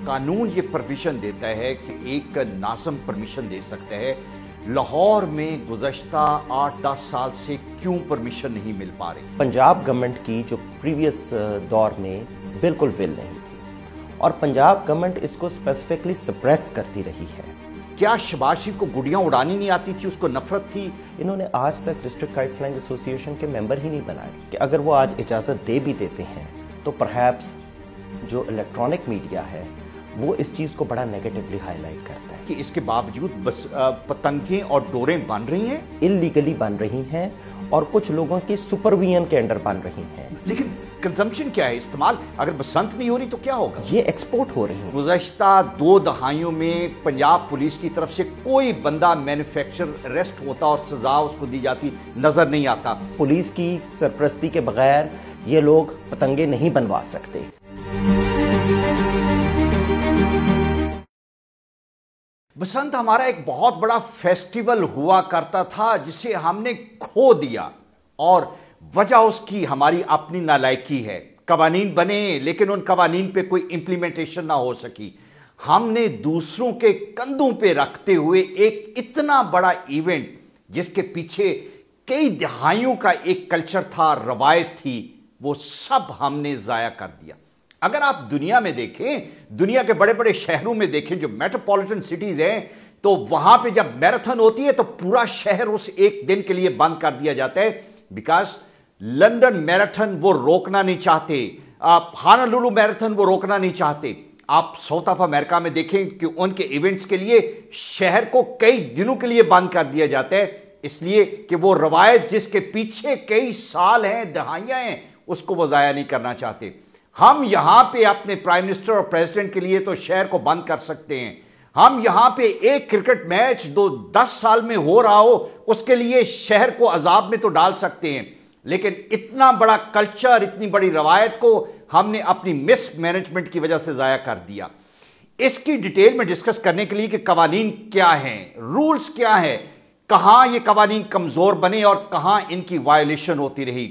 कानून ये परमिशन देता है कि एक नाज़िम परमिशन दे सकता है, लाहौर में गुज़श्ता 8-10 साल से क्यों परमिशन नहीं मिल पा रही? पंजाब गवर्नमेंट की जो प्रीवियस दौर में बिल्कुल विल नहीं थी और पंजाब गवर्नमेंट इसको स्पेसिफिकली सप्रेस करती रही है। क्या शहबाज शरीफ को गुड़ियां उड़ानी नहीं आती थी, उसको नफरत थी? इन्होंने आज तक डिस्ट्रिक्ट काइट फ्लाइंग एसोसिएशन के मेंबर ही नहीं बनाए कि अगर वो आज इजाज़त दे भी देते हैं तो परहैप्स जो इलेक्ट्रॉनिक मीडिया है वो इस चीज़ को बड़ा नेगेटिवली हाईलाइट करता है कि इसके बावजूद बस पतंगें और डोरें बन रही हैं, इलीगली बन रही हैं और कुछ लोगों की सुपरविजन के अंडर बन रही हैं। लेकिन कंजम्पशन क्या है? इस्तेमाल अगर बसंत नहीं हो रही तो क्या होगा? ये एक्सपोर्ट हो रही हैं। गुज़श्ता 2 दहाइयों में पंजाब पुलिस की तरफ से कोई बंदा मैन्युफैक्चर अरेस्ट होता और सजा उसको दी जाती नजर नहीं आता। पुलिस की सरपरस्ती के बगैर ये लोग पतंगे नहीं बनवा सकते। बसंत हमारा एक बहुत बड़ा फेस्टिवल हुआ करता था जिसे हमने खो दिया और वजह उसकी हमारी अपनी नालायकी है। कवानीन बने लेकिन उन कवानीन पे कोई इंप्लीमेंटेशन ना हो सकी। हमने दूसरों के कंधों पे रखते हुए एक इतना बड़ा इवेंट जिसके पीछे कई दहाइयों का एक कल्चर था, रवायत थी, वो सब हमने जाया कर दिया। अगर आप दुनिया में देखें, दुनिया के बड़े बड़े शहरों में देखें जो मेट्रोपॉलिटन सिटीज हैं, तो वहां पे जब मैराथन होती है तो पूरा शहर उस एक दिन के लिए बंद कर दिया जाता है। बिकॉज लंदन मैराथन वो रोकना नहीं चाहते, हानोलुलु मैराथन वो रोकना नहीं चाहते। आप साउथ ऑफ अमेरिका में देखें कि उनके इवेंट्स के लिए शहर को कई दिनों के लिए बंद कर दिया जाता है, इसलिए कि वो रवायत जिसके पीछे कई साल हैं, दहाइयां हैं, उसको वो जाया नहीं करना चाहते। हम यहां पे अपने प्राइम मिनिस्टर और प्रेसिडेंट के लिए तो शहर को बंद कर सकते हैं। हम यहां पे एक क्रिकेट मैच 10 साल में हो रहा हो उसके लिए शहर को अजाब में तो डाल सकते हैं, लेकिन इतना बड़ा कल्चर, इतनी बड़ी रवायत को हमने अपनी मिस मैनेजमेंट की वजह से जाया कर दिया। इसकी डिटेल में डिस्कस करने के लिए कि कवानीन क्या हैं, रूल्स क्या है, कहां ये कवानीन कमजोर बने और कहां इनकी वायलेशन होती रही,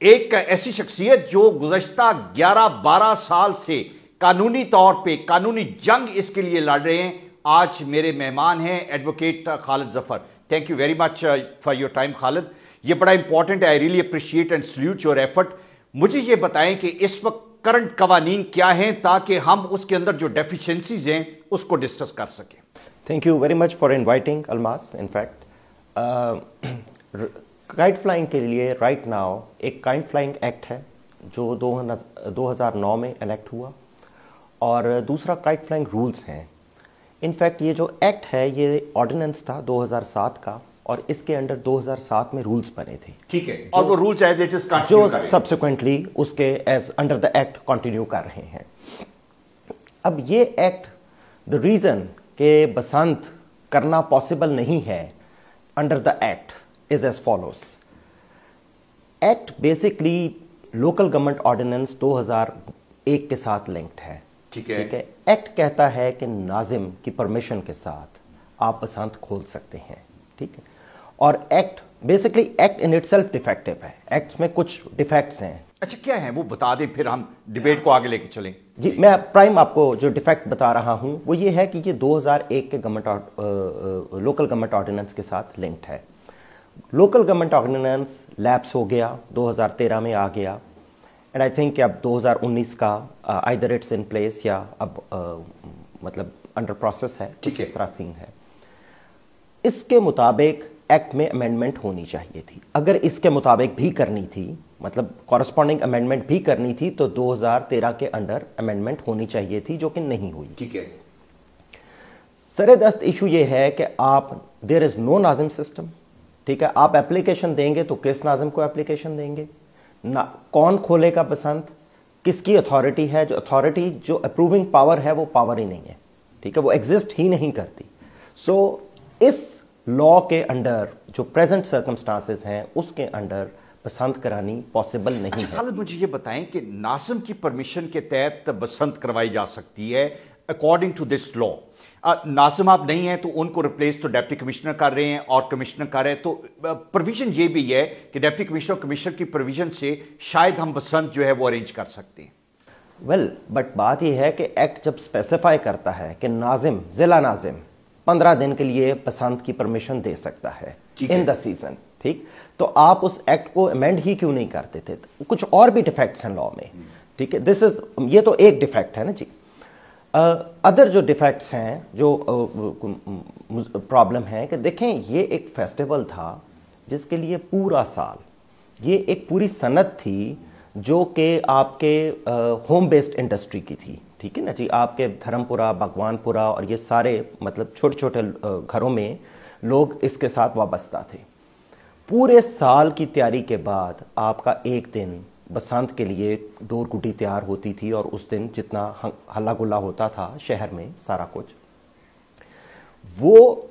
एक ऐसी शख्सियत जो गुज़श्ता 11-12 साल से कानूनी तौर पे कानूनी जंग इसके लिए लड़ रहे हैं, आज मेरे मेहमान हैं advocate Khalid Zafar. Thank you very much for your time Khalid, ये बड़ा इंपॉर्टेंट है। I really appreciate and salute your effort. मुझे ये बताएं कि इस वक्त करंट कवानीन क्या हैं ताकि हम उसके अंदर जो डेफिशिएंसीज हैं उसको डिस्कस कर सकें। Thank you very much for inviting Almas. In fact kite flying के लिए राइट नाउ एक काइट फ्लाइंग एक्ट है जो 2009 में इनेक्ट हुआ और दूसरा काइट फ्लाइंग रूल्स हैं। इनफैक्ट ये जो एक्ट है ये ऑर्डिनेंस था 2007 का और इसके अंडर 2007 में रूल्स बने थे। ठीक है, और वो रूल्स एज इट इज जो सब्सिक्वेंटली उसके as under the act continue कर रहे हैं। अब ये एक्ट द रीजन के बसंत करना पॉसिबल नहीं है under the act is as follows. Act basically local government ordinance 2001 के साथ लिंक्ड है। ठीक है। एक्ट कहता है कि नाजिम की परमिशन के साथ आप बसंत खोल सकते हैं, ठीक है। और act basically act in itself defective है। एक्ट में कुछ डिफेक्ट्स हैं। अच्छा, क्या है वो बता दें, फिर हम डिबेट को आगे लेके चलें। जी, मैं प्राइम आपको जो डिफेक्ट बता रहा हूं वो ये है कि ये 2001 के गवर्नमेंट लोकल गवर्नमेंट ऑर्डिनेंस के साथ लिंक्ड है। लोकल गवर्नमेंट ऑर्डिनेंस लैप्स हो गया, 2013 में आ गया एंड आई थिंक अब 2019 का आइदर इट्स इन प्लेस या अब मतलब अंडर प्रोसेस है, ठीक है, इस तरह सीन है। इसके मुताबिक एक्ट में अमेंडमेंट होनी चाहिए थी। अगर इसके मुताबिक भी करनी थी, मतलब कॉरस्पॉन्डिंग अमेंडमेंट भी करनी थी, तो 2013 के अंडर अमेंडमेंट होनी चाहिए थी, जो कि नहीं हुई। ठीक है। सरेदस्त इशू ये है कि आप देयर इज नो नाजिम सिस्टम, ठीक है। आप एप्लीकेशन देंगे तो किस नाजिम को एप्लीकेशन देंगे ना, कौन खोलेगा बसंत, किसकी अथॉरिटी है, जो अथॉरिटी जो अप्रूविंग पावर है वो पावर ही नहीं है, ठीक है, वो एग्जिस्ट ही नहीं करती। सो इस लॉ के अंडर जो प्रेजेंट सर्कमस्टांसेस हैं उसके अंडर बसंत करानी पॉसिबल नहीं है। खालिद, मुझे ये बताएं कि नाजिम की परमिशन के तहत बसंत करवाई जा सकती है अकॉर्डिंग टू दिस लॉ। नाजिम आप नहीं हैं तो उनको रिप्लेस तो डिप्टी कमिश्नर कर रहे हैं और कमिश्नर कर रहे हैं, तो प्रोविजन ये भी है कि डिप्टी कमिश्नर और कमिश्नर की प्रोविजन से शायद हम बसंत जो है वो अरेंज कर सकते हैं। वेल बट बात यह है कि एक्ट जब स्पेसिफाई करता है कि नाजिम, जिला नाजिम 15 दिन के लिए बसंत की परमिशन दे सकता है इन द सीजन, ठीक, तो आप उस एक्ट को अमेंड ही क्यों नहीं करते थे? कुछ और भी डिफेक्ट्स हैं लॉ में, ठीक है, दिस इज, ये तो एक डिफेक्ट है ना जी। अदर जो डिफेक्ट्स हैं, जो प्रॉब्लम है कि देखें ये एक फेस्टिवल था जिसके लिए पूरा साल, ये एक पूरी सनत थी जो कि आपके होम बेस्ड इंडस्ट्री की थी, ठीक है ना जी। आपके धर्मपुरा, भगवानपुरा और ये सारे मतलब छोटे छोटे घरों में लोग इसके साथ वाबस्ता थे। पूरे साल की तैयारी के बाद आपका एक दिन बसंत के लिए डोर कुटी तैयार होती थी और उस दिन जितना हल्ला गुल्ला होता था शहर में सारा कुछ, वो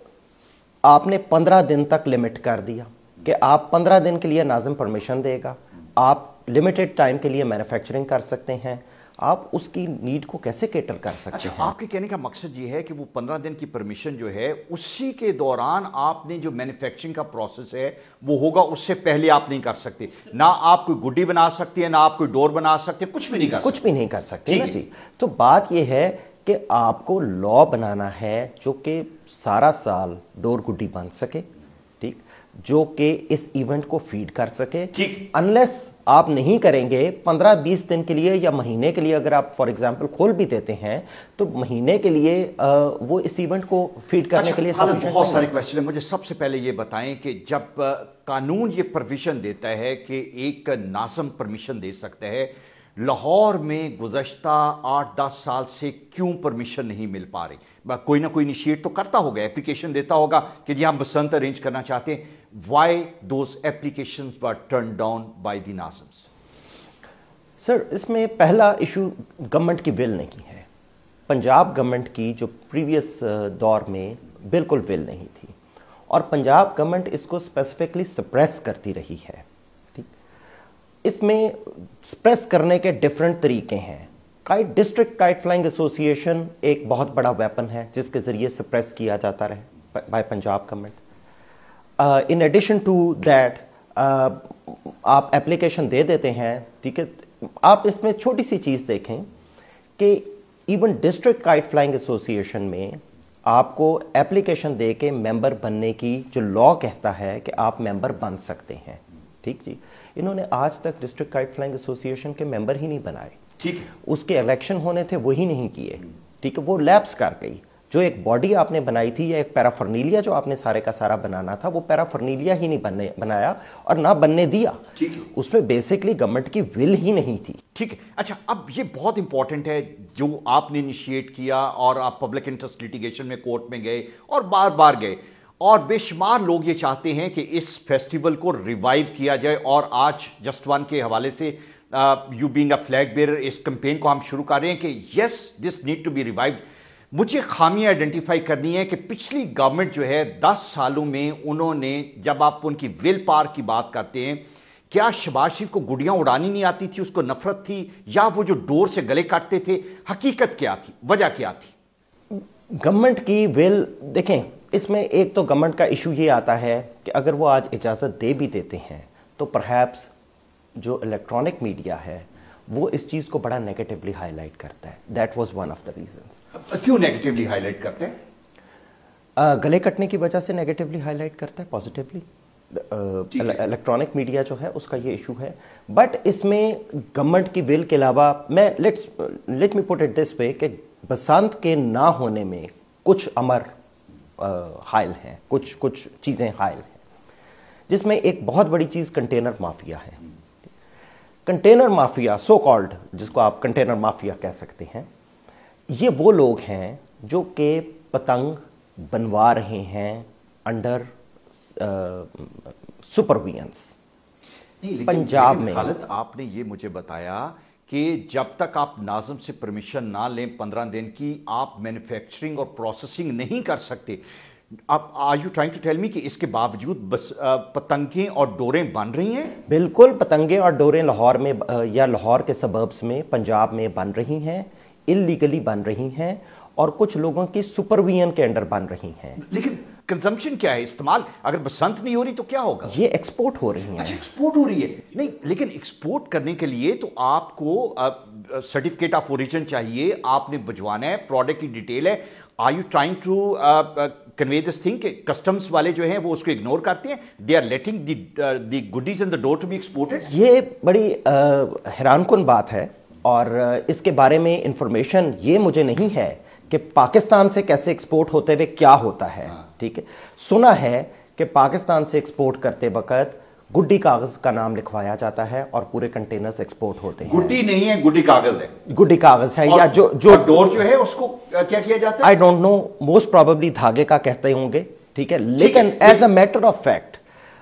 आपने 15 दिन तक लिमिट कर दिया कि आप 15 दिन के लिए नाज़िम परमिशन देगा, आप लिमिटेड टाइम के लिए मैन्युफैक्चरिंग कर सकते हैं, आप उसकी नीड को कैसे कैटर कर सकते हैं? आपके कहने का मकसद ये है कि वो 15 दिन की परमिशन जो है उसी के दौरान आपने जो मैन्युफैक्चरिंग का प्रोसेस है वो होगा, उससे पहले आप नहीं कर सकते, ना आप कोई गुड्डी बना सकते हैं, ना आप कोई डोर बना सकते, कुछ भी नहीं कर सकते, कुछ भी नहीं कर सकते ना जी। तो बात ये है कि आपको लॉ बनाना है जो कि सारा साल डोर गुड्डी बन सके, ठीक, जो कि इस इवेंट को फीड कर सके। अनलेस आप नहीं करेंगे 15-20 दिन के लिए या महीने के लिए, अगर आप फॉर एग्जांपल खोल भी देते हैं तो महीने के लिए वो इस इवेंट को फीड करने के लिए बहुत सारे क्वेश्चन है। मुझे सबसे पहले ये बताएं कि जब कानून ये प्रोविजन देता है कि एक नाज़िम परमिशन दे सकता है, लाहौर में गुज़श्ता 8-10 साल से क्यों परमिशन नहीं मिल पा रही? कोई ना कोई इनिशिएट तो करता होगा, एप्लीकेशन देता होगा कि जी हम बसंत अरेंज करना चाहते हैं। Why those applications were turned down by the nazims? Sir, इसमें पहला इशू गवर्नमेंट की विल नहीं है। पंजाब गवर्नमेंट की जो प्रीवियस दौर में बिल्कुल विल नहीं थी और पंजाब गवर्नमेंट इसको स्पेसिफिकली सप्रेस करती रही है, ठीक। इसमें सप्रेस करने के डिफरेंट तरीके हैं। Kite district kite flying association एक बहुत बड़ा वेपन है जिसके ज़रिए सप्रेस किया जाता रहे by Punjab government. In addition to that आप एप्लीकेशन दे देते हैं, ठीक है। आप इसमें छोटी सी चीज़ देखें कि even district kite flying association में आपको एप्लीकेशन दे के मेंबर बनने की जो लॉ कहता है कि आप मेंबर बन सकते हैं, ठीक जी। इन्होंने आज तक डिस्ट्रिक्ट काइट फ्लाइंग एसोसिएशन के मेंबर ही नहीं बनाए, ठीक है। उसके इलेक्शन होने थे वही नहीं किए, ठीक है, वो लैप्स कर गई। जो एक बॉडी आपने बनाई थी या एक पैराफर्नीलिया जो आपने सारे का सारा बनाना था, वो पैराफर्नीलिया ही नहीं बनाया और ना बनने दिया, ठीक है। उसमें बेसिकली गवर्नमेंट की विल ही नहीं थी, ठीक है। अच्छा, अब ये बहुत इंपॉर्टेंट है जो आपने इनिशिएट किया और आप पब्लिक इंटरेस्ट लिटिगेशन में कोर्ट में गए और बार बार गए और बेशुमार लोग ये चाहते हैं कि इस फेस्टिवल को रिवाइव किया जाए और आज जस्ट वन के हवाले से you being a flag bearer इस कैंपेन को हम शुरू कर रहे हैं कि yes this need to be revived. मुझे खामियां आइडेंटिफाई करनी है कि पिछली गवर्नमेंट जो है 10 सालों में उन्होंने, जब आप उनकी विल पावर की बात करते हैं, क्या शहबाज शरीफ को गुड़ियां उड़ानी नहीं आती थी, उसको नफरत थी, या वो जो डोर से गले काटते थे, हकीकत क्या थी, वजह क्या थी? गवर्नमेंट की विल देखें, इसमें एक तो गवर्नमेंट का इशू ये आता है कि अगर वो आज इजाज़त दे भी देते हैं तो परहैप्स जो इलेक्ट्रॉनिक मीडिया है वो इस चीज़ को बड़ा नेगेटिवली हाईलाइट करता है। That was one of the reasons. क्यों नेगेटिवली हाईलाइट करते हैं? गले कटने की वजह से नेगेटिवली हाईलाइट करता है, पॉजिटिवली इलेक्ट्रॉनिक मीडिया जो है उसका ये इशू है। बट इसमें गवर्नमेंट की विल के अलावा मैं let me put it this way कि बसंत के ना होने में कुछ अमर हायल हैं, कुछ चीज़ें हायल हैं, जिसमें एक बहुत बड़ी चीज़ कंटेनर माफिया है। कंटेनर माफिया, सो कॉल्ड, जिसको आप कंटेनर माफिया कह सकते हैं, ये वो लोग हैं जो कि पतंग बनवा रहे हैं अंडर सुपरविजंस पंजाब में। खालिद, आपने ये मुझे बताया कि जब तक आप नाज़िम से परमिशन ना लें 15 दिन की, आप मैन्युफैक्चरिंग और प्रोसेसिंग नहीं कर सकते। आप are you trying to tell me कि इसके बावजूद बस पतंगें और डोरें बन रही हैं? बिल्कुल, पतंगें और डोरें लाहौर में या लाहौर के सबर्ब्स में पंजाब में बन रही हैं, इल्लीगली बन रही हैं और कुछ लोगों की सुपरविजन के अंडर बन रही हैं। लेकिन कंजम्पशन क्या है, इस्तेमाल? अगर बसंत नहीं हो रही तो क्या होगा? ये एक्सपोर्ट हो रही है। अच्छा, एक्सपोर्ट हो रही है। नहीं, लेकिन एक्सपोर्ट करने के लिए तो आपको सर्टिफिकेट ऑफ ओरिजिन चाहिए, आपने भिजवाना है, प्रोडक्ट की डिटेल है। Are you trying to convey this thing कि कस्टम्स वाले जो हैं वो उसको इग्नोर करते हैं, they are letting the goodies in the door to be exported? ये बड़ी हैरानकुन बात है, और इसके बारे में इंफॉर्मेशन ये मुझे नहीं है कि पाकिस्तान से कैसे एक्सपोर्ट होते हुए क्या होता है। ठीक है, सुना है कि पाकिस्तान से एक्सपोर्ट करते वक्त गुड्डी कागज का नाम लिखवाया जाता है और पूरे कंटेनर्स एक्सपोर्ट होते हैं। गुड्डी नहीं है, गुड्डी कागज है। गुड्डी कागज है, या जो डोर जो है उसको क्या किया जाता है? I don't know, most probably धागे का कहते होंगे। ठीक है, लेकिन as a matter of fact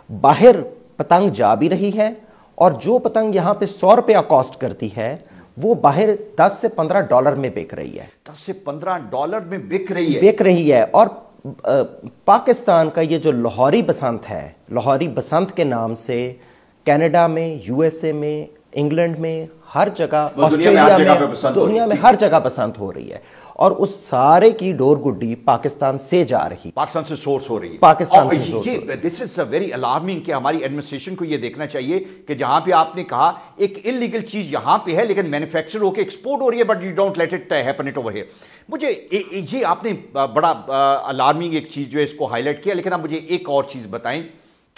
बाहर पतंग जा भी रही है, और जो पतंग यहां पे 100 रुपया कॉस्ट करती है वो बाहर 10 से 15 डॉलर में बिक रही है। 10 से 15 डॉलर में बिक रही है। और पाकिस्तान का ये जो लाहौरी बसंत है, लाहौरी बसंत के नाम से कनाडा में, यूएसए में, इंग्लैंड में, हर जगह, ऑस्ट्रेलिया में, दुनिया में हर जगह बसंत हो रही है, और उस सारे की डोर गुड्डी पाकिस्तान से जा रही, पाकिस्तान से सोर्स हो रही है। पाकिस्तान से सोर्स। ये दिस इज वेरी अलार्मिंग कि हमारी एडमिनिस्ट्रेशन को ये देखना चाहिए कि जहां पे आपने कहा एक इलीगल चीज यहां पे है लेकिन मैन्युफैक्चर होकर एक्सपोर्ट हो रही है, but you don't let it happen it over here. मुझे ये आपने बड़ा अलार्मिंग एक चीज जो है इसको हाईलाइट किया, लेकिन आप मुझे एक और चीज बताएं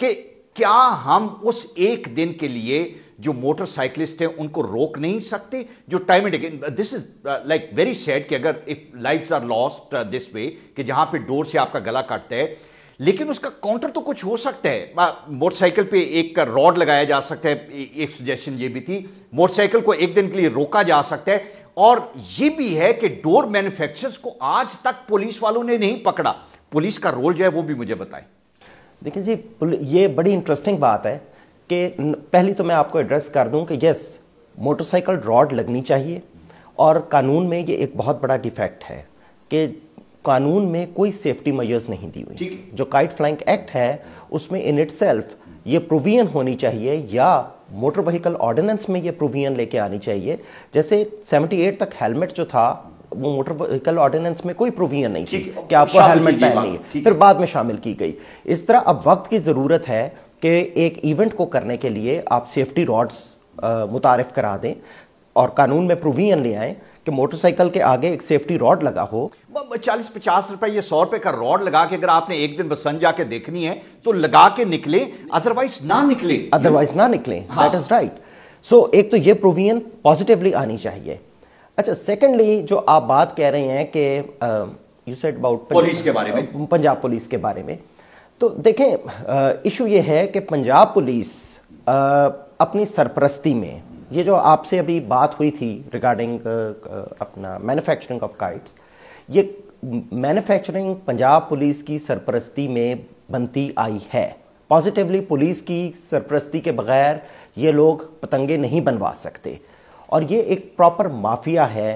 कि क्या हम उस एक दिन के लिए जो मोटरसाइकिलिस्ट हैं उनको रोक नहीं सकते? जो time and again this is like very sad कि अगर if lives are lost this way कि जहां पे डोर से आपका गला काटता है, लेकिन उसका काउंटर तो कुछ हो सकता है। मोटरसाइकिल पे एक रॉड लगाया जा सकता है, एक सजेशन ये भी थी, मोटरसाइकिल को एक दिन के लिए रोका जा सकता है। और ये भी है कि डोर मैन्युफैक्चरर्स को आज तक पुलिस वालों ने नहीं पकड़ा। पुलिस का रोल जो है वो भी मुझे बताएं। देखिए जी, ये बड़ी इंटरेस्टिंग बात है कि पहली तो मैं आपको एड्रेस कर दूं कि यस, मोटरसाइकिल रॉड लगनी चाहिए, और कानून में ये एक बहुत बड़ा डिफेक्ट है कि कानून में कोई सेफ्टी मेजर्स नहीं दी हुई। जो काइट फ्लाइंग एक्ट है उसमें इन इटसेल्फ ये प्रोविजन होनी चाहिए, या मोटर व्हीकल ऑर्डिनेंस में ये प्रोविजन लेके आनी चाहिए। जैसे 78 तक हेलमेट जो था वो मोटर व्हीकल ऑर्डिनेंस में कोई प्रोविजन नहीं थी कि आपको हेलमेट पहननी है, फिर बाद में शामिल की गई। इस तरह अब वक्त की ज़रूरत है कि एक इवेंट को करने के लिए आप सेफ्टी रॉड्स मुतारिफ करा दें, और कानून में प्रोविजन ले आएँ कि मोटरसाइकिल के आगे एक सेफ्टी रॉड लगा हो। 40-50 रुपए या 100 रुपए का रॉड लगा के अगर आपने एक दिन बसंत जाके देखनी है तो लगा के निकले, अदरवाइज ना निकले। हाँ। That is right. सो एक तो ये प्रोविजन पॉजिटिवली आनी चाहिए। अच्छा, सेकेंडली जो आप बात कह रहे हैं कि यू सेड अबाउट पुलिस के बारे में, पंजाब पुलिस के बारे में, तो देखें इशू ये है कि पंजाब पुलिस अपनी सरपरस्ती में, ये जो आपसे अभी बात हुई थी रिगार्डिंग अपना मैन्युफैक्चरिंग ऑफ काइट्स, ये मैन्युफैक्चरिंग पंजाब पुलिस की सरपरस्ती में बनती आई है। पॉजिटिवली पुलिस की सरपरस्ती के बगैर ये लोग पतंगे नहीं बनवा सकते, और ये एक प्रॉपर माफिया है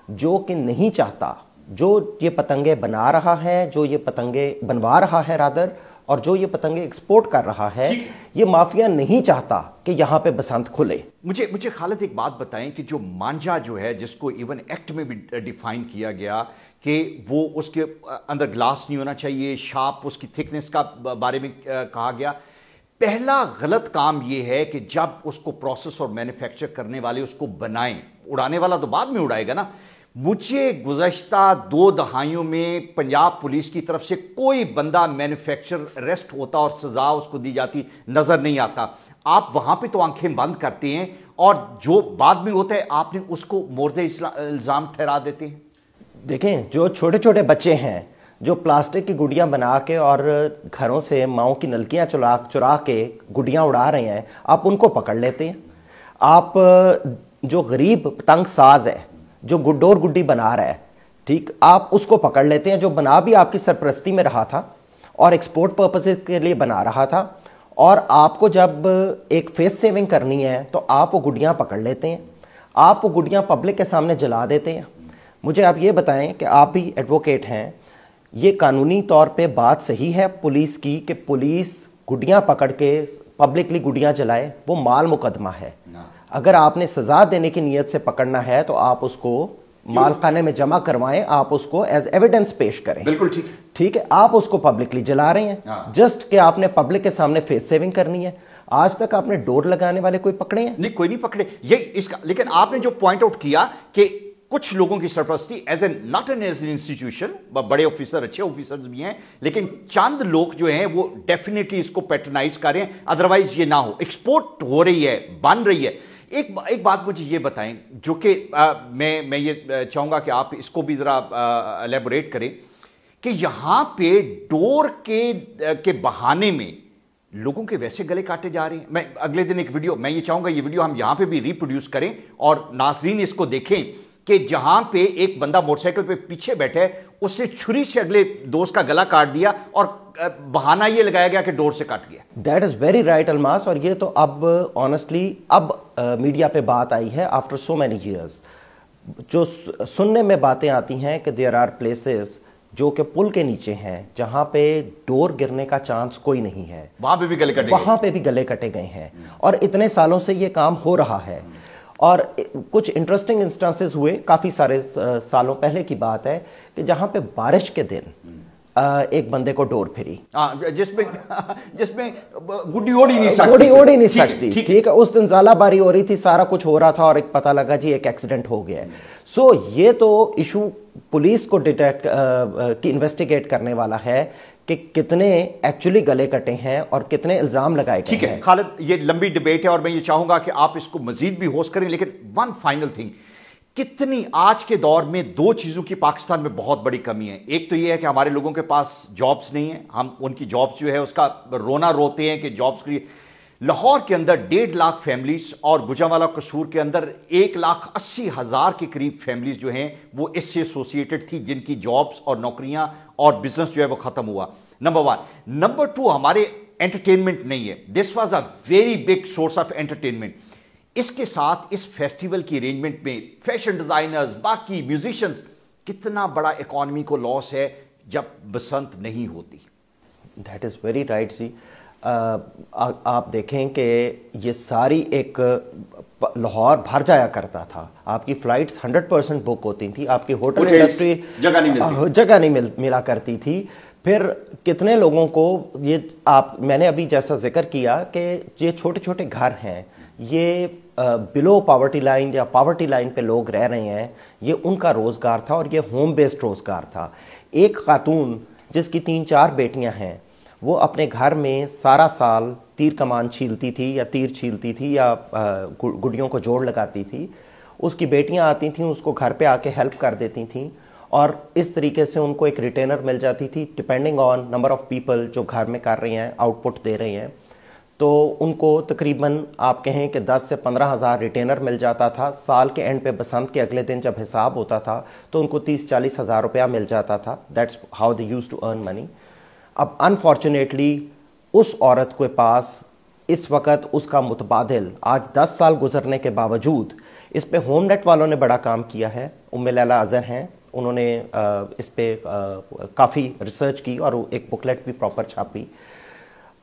जो कि नहीं चाहता, जो ये पतंगे बना रहा है, जो ये पतंगे बनवा रहा है रादर, और जो ये पतंगे एक्सपोर्ट कर रहा है, ये माफिया नहीं चाहता कि यहाँ पे बसंत खुले। मुझे खालिद एक बात बताएं कि जो मांझा जो है, जिसको इवन एक्ट में भी डिफाइन किया गया कि वो उसके अंदर ग्लास नहीं होना चाहिए, शार्प उसकी थिकनेस का बारे में कहा गया। पहला गलत काम ये है कि जब उसको प्रोसेस और मैन्युफैक्चर करने वाले उसको बनाएं, उड़ाने वाला तो बाद में उड़ाएगा ना। मुझे गुज़श्ता 2 दहाइयों में पंजाब पुलिस की तरफ से कोई बंदा मैन्युफैक्चर अरेस्ट होता और सजा उसको दी जाती नजर नहीं आता। आप वहां पे तो आंखें बंद करते हैं, और जो बाद में होता है आपने उसको मोर्दे इल्जाम ठहरा देते हैं। देखें, जो छोटे छोटे बच्चे हैं जो प्लास्टिक की गुड़ियाँ बना के और घरों से माओं की नलकियाँ चुरा के गुड़ियाँ उड़ा रहे हैं, आप उनको पकड़ लेते हैं। आप जो गरीब पतंग साज है, जो डोर गुड्डी बना रहा है, ठीक, आप उसको पकड़ लेते हैं, जो बना भी आपकी सरपरस्ती में रहा था और एक्सपोर्ट पर्पसेस के लिए बना रहा था, और आपको जब एक फेस सेविंग करनी है तो आप वो गुड़ियाँ पकड़ लेते हैं, आप वो गुड़ियाँ पब्लिक के सामने जला देते हैं। मुझे आप ये बताएं कि आप भी एडवोकेट हैं, ये कानूनी तौर पे बात सही है पुलिस की कि पुलिस गुड़ियाँ पकड़ के पब्लिकली गुड़ियाँ जलाए? वो माल मुकदमा है। अगर आपने सजा देने की नीयत से पकड़ना है तो आप उसको मालखाने में जमा करवाएं, आप उसको एज एविडेंस पेश करें। बिल्कुल ठीक है। आप उसको पब्लिकली जला रहे हैं जस्ट कि आपने पब्लिक के सामने फेस सेविंग करनी है। आज तक आपने डोर लगाने वाले कोई पकड़े हैं? नहीं, कोई नहीं पकड़े। ये इसका, लेकिन आपने जो पॉइंट आउट किया कि कुछ लोगों की सरपरस्ती as an not an as an institution, बड़े ऑफिसर, अच्छे ऑफिसर्स भी हैं, लेकिन चंद लोग जो हैं वो डेफिनेटली इसको पैटर्नाइज कर रहे हैं, अदरवाइज ये ना हो। एक्सपोर्ट हो रही है, बन रही है। एक बात मुझे ये बताएं, जो कि मैं ये चाहूंगा कि आप इसको भी जरा एलेबोरेट करें कि यहां पे डोर के बहाने में लोगों के वैसे गले काटे जा रहे हैं। मैं अगले दिन एक वीडियो, मैं ये चाहूंगा ये वीडियो हम यहां पे भी रिप्रोड्यूस करें और नाज़रीन इसको देखें कि जहां पे एक बंदा मोटरसाइकिल पे पीछे बैठे है, उसने छुरी से अगले दोस्त का गला काट दिया और बहाना ये लगाया गया कि डोर से काट गया। That is very right Almas. और ये तो अब ऑनेस्टली मीडिया पे बात आई है आफ्टर सो मेनी ईयर्स। जो सुनने में बातें आती हैं कि देयर आर प्लेसेस जो कि पुल के नीचे हैं जहां पे डोर गिरने का चांस कोई नहीं है, वहां पे भी गले कटे गए हैं और इतने सालों से ये काम हो रहा है। और कुछ इंटरेस्टिंग इंस्टेंसेस हुए, काफी सारे सालों पहले की बात है, कि जहां पे बारिश के दिन एक बंदे को डोर फिरी, जिसमें गुड्डी ओढ़ ही नहीं सकती। ठीक है, उस दिन ज़ालाबारी हो रही थी, सारा कुछ हो रहा था और एक पता लगा जी एक एक्सीडेंट हो गया है। सो ये तो इशू पुलिस को की इन्वेस्टिगेट करने वाला है कि कितने एक्चुअली गले कटे हैं और कितने इल्जाम लगाए गए हैं। ठीक है खालिद, ये लंबी डिबेट है और मैं ये चाहूंगा कि आप इसको मजीद भी होस्ट करें, लेकिन वन फाइनल थिंग, कितनी आज के दौर में दो चीजों की पाकिस्तान में बहुत बड़ी कमी है। एक तो ये है कि हमारे लोगों के पास जॉब्स नहीं है, हम उनकी जॉब्स जो है उसका रोना रोते हैं कि जॉब्स के लिए। लाहौर के अंदर 1.5 लाख फैमिलीज और गुजरांवाला कसूर के अंदर 1,80,000 के करीब फैमिलीज जो हैं वो इससे एसोसिएटेड थी, जिनकी जॉब्स और नौकरियां और बिजनेस जो है वो खत्म हुआ। नंबर 1। नंबर 2, हमारे एंटरटेनमेंट नहीं है। This was a very big source of entertainment. इसके साथ इस फेस्टिवल की अरेंजमेंट में फैशन डिजाइनर्स, बाकी म्यूजिशियंस, कितना बड़ा इकोनॉमी को लॉस है जब बसंत नहीं होती। दैट इज वेरी राइट जी। आप देखें कि ये सारी एक लाहौर भर जाया करता था, आपकी फ्लाइट्स 100% बुक होती थी, आपकी होटल इंडस्ट्री जगह नहीं मिला करती थी। फिर कितने लोगों को मैंने अभी जैसा जिक्र किया कि ये छोटे छोटे घर हैं, ये बिलो पॉवर्टी लाइन या पॉवर्टी लाइन पे लोग रह रहे हैं, ये उनका रोज़गार था और ये होम बेस्ड रोज़गार था। एक खातून जिसकी 3-4 बेटियां हैं, वो अपने घर में सारा साल तीर कमान छीलती थी या तीर छीलती थी या गुड़ियों को जोड़ लगाती थी। उसकी बेटियां आती थीं, उसको घर पे आके हेल्प कर देती थीं और इस तरीके से उनको एक रिटेनर मिल जाती थी, depending on number of people जो घर में कर रहे हैं, आउटपुट दे रहे हैं। तो उनको तकरीबन आप कहें कि 10 से 15 हज़ार रिटेनर मिल जाता था। साल के एंड पे बसंत के अगले दिन जब हिसाब होता था तो उनको 30-40 हज़ार रुपया मिल जाता था। That's how they used to earn money. अब अनफॉर्चुनेटली उस औरत के पास इस वक्त उसका मुतबादिल, आज 10 साल गुजरने के बावजूद, इस पे होम नेट वालों ने बड़ा काम किया है। उम्मे लैला अज़हर हैं, उन्होंने इस पे काफ़ी रिसर्च की और एक बुकलेट भी प्रॉपर छापी।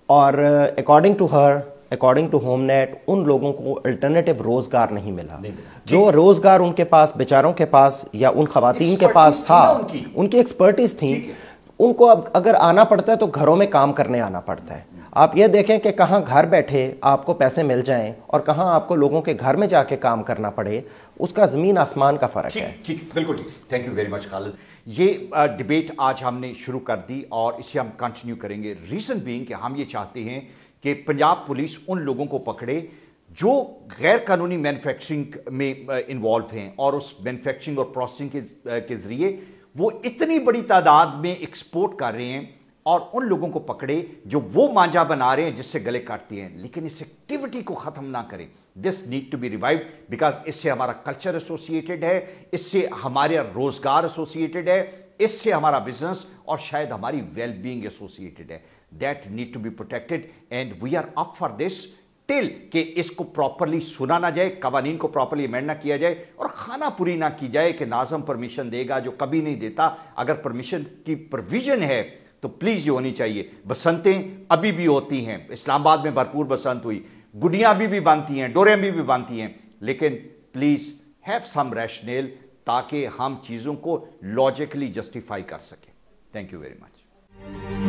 और अकॉर्डिंग टू होम नेट, उन लोगों को अल्टरनेटिव रोज़गार नहीं मिला। जो रोज़गार उनके पास, बेचारों के पास या उन खवातीन के पास था, उनकी एक्सपर्टीज थी, उनको अब अगर आना पड़ता है तो घरों में काम करने आना पड़ता है। आप ये देखें कि कहाँ घर बैठे आपको पैसे मिल जाएं और कहाँ आपको लोगों के घर में जाके काम करना पड़े, उसका ज़मीन आसमान का फ़र्क है। ठीक, बिल्कुल ठीक। Thank you very much Khalid. ये डिबेट आज हमने शुरू कर दी और इसे हम कंटिन्यू करेंगे। रीज़न बीइंग कि हम ये चाहते हैं कि पंजाब पुलिस उन लोगों को पकड़े जो गैर कानूनी मैन्युफैक्चरिंग में इन्वॉल्व हैं और उस मैन्युफैक्चरिंग और प्रोसेसिंग के ज़रिए वो इतनी बड़ी तादाद में एक्सपोर्ट कर रहे हैं, और उन लोगों को पकड़े जो वो मांझा बना रहे हैं जिससे गले काटते हैं, लेकिन इस एक्टिविटी को ख़त्म ना करें। This need to be revived because इससे हमारा कल्चर एसोसिएटेड है, इससे हमारे रोज़गार एसोसिएटेड है, इससे हमारा बिजनेस और शायद हमारी वेल बीइंग एसोसिएटेड है। That need to be protected and we are up for this till कि इसको प्रॉपरली सुना ना जाए, कवानीन को प्रॉपरली अमेंड ना किया जाए और खाना पूरी ना की जाए कि नाज़म परमिशन देगा जो कभी नहीं देता। अगर परमिशन की प्रोविजन है तो प्लीज़ ये होनी चाहिए। बसंतें अभी भी होती हैं, इस्लामाबाद में भरपूर बसंत हुई, गुडियाँ अभी भी बनती हैं, डोरें अभी भी बनती हैं, लेकिन प्लीज़ हैव सम रैशनल تاکہ ہم چیزوں کو لاجیکلی جسٹیفائی کر سکیں. Thank you very much.